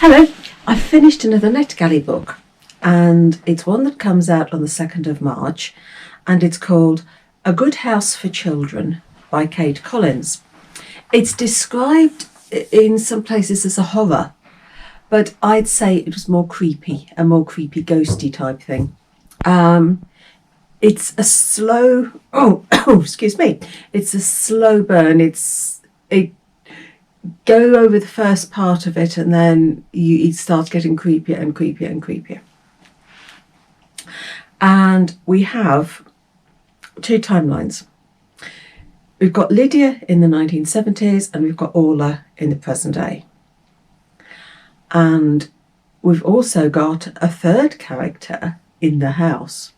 Hello, I've finished another Netgalley book, and it's one that comes out on the 2nd of March, and it's called A Good House for Children by Kate Collins. It's described in some places as a horror, but I'd say it was more creepy, a more creepy ghosty type thing. It's a slow, excuse me, it's a slow burn. It go over the first part of it, and then it starts getting creepier and creepier and creepier. And we have two timelines. We've got Lydia in the 1970s, and we've got Orla in the present day. And we've also got a third character in the house.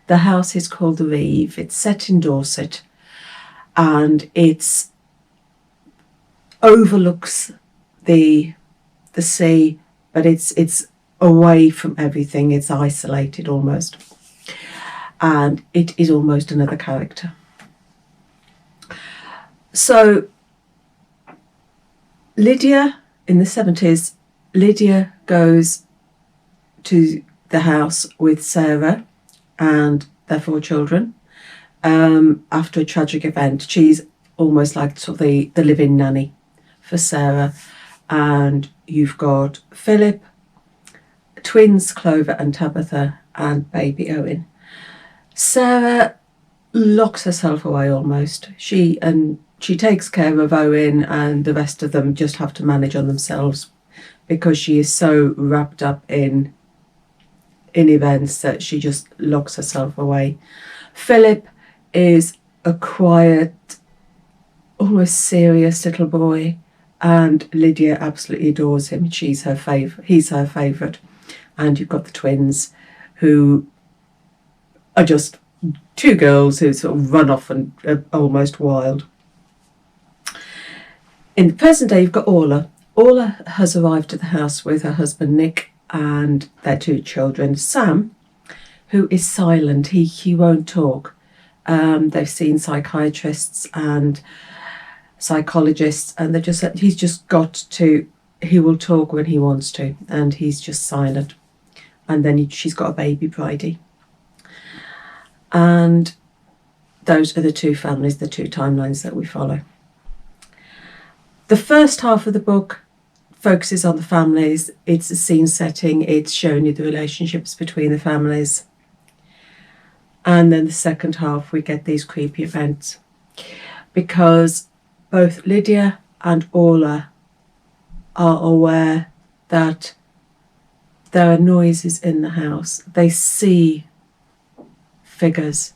The house is called the Reeve. It's set in Dorset, and it's overlooks the sea, but it's away from everything. It's isolated almost, and it is almost another character. So Lydia in the 70s, Lydia goes to the house with Sarah and their 4 children after a tragic event. She's almost like sort of the live-in nanny for Sarah. And you've got Philip, twins Clover and Tabitha, and baby Owen. Sarah locks herself away almost. She takes care of Owen, and the rest of them just have to manage on themselves because she is so wrapped up in events that she just locks herself away. Philip is a quiet, almost serious little boy, and Lydia absolutely adores him. He's her favourite. And you've got the twins, who are just 2 girls who sort of run off and are almost wild. In the present day, you've got Orla. Orla has arrived at the house with her husband Nick and their 2 children. Sam, who is silent, he won't talk. They've seen psychiatrists and psychologists, and he will talk when he wants to, and he's just silent. And then she's got a baby, Bridie. And those are the 2 families, the 2 timelines that we follow. The first half of the book focuses on the families. It's a scene setting. It's showing you the relationships between the families. And then the second half, we get these creepy events, because both Lydia and Orla are aware that there are noises in the house. They see figures.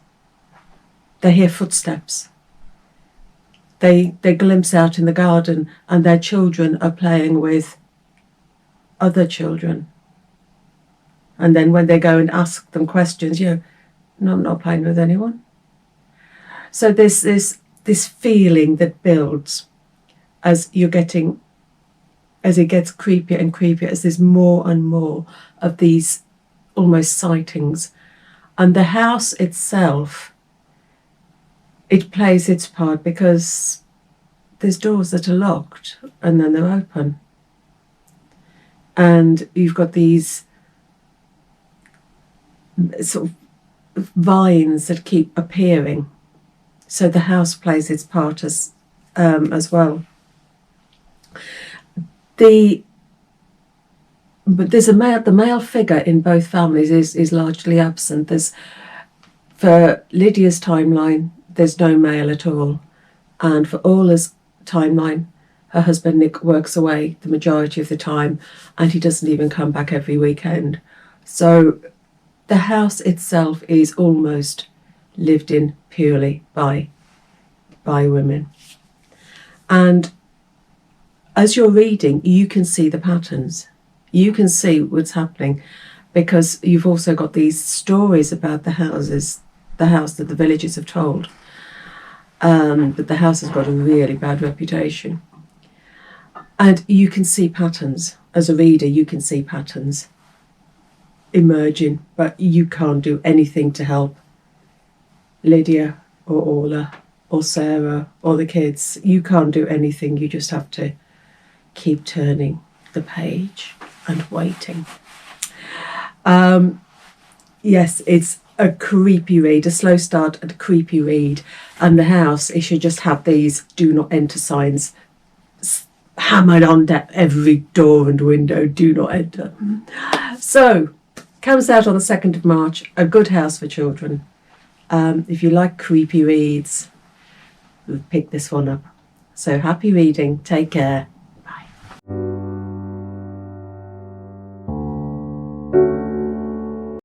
They hear footsteps. They glimpse out in the garden, and their children are playing with other children. And then when they go and ask them questions, no, I'm not playing with anyone. So there's this feeling that builds as it gets creepier and creepier, as there's more and more of these almost sightings. And the house itself, it plays its part, because there's doors that are locked and then they're open. And you've got these sort of vines that keep appearing. So the house plays its part as well. But there's the male figure in both families is largely absent. For Lydia's timeline, there's no male at all. And for Orla's timeline, her husband Nick works away the majority of the time, and he doesn't even come back every weekend. So the house itself is almost lived in purely by women. And as you're reading, you can see the patterns. You can see what's happening, because you've also got these stories about the house that the villagers have told. But the house has got a really bad reputation. And you can see patterns. As a reader, you can see patterns emerging, but you can't do anything to help Lydia or Orla or Sarah or the kids. You can't do anything. You just have to keep turning the page. and waiting. Yes, it's a creepy read, a slow start and a creepy read. And the house, it should just have these do not enter signs hammered on every door and window, do not enter. So, comes out on the 2nd of March, a good house for children. If you like creepy reads, pick this one up. So happy reading, take care.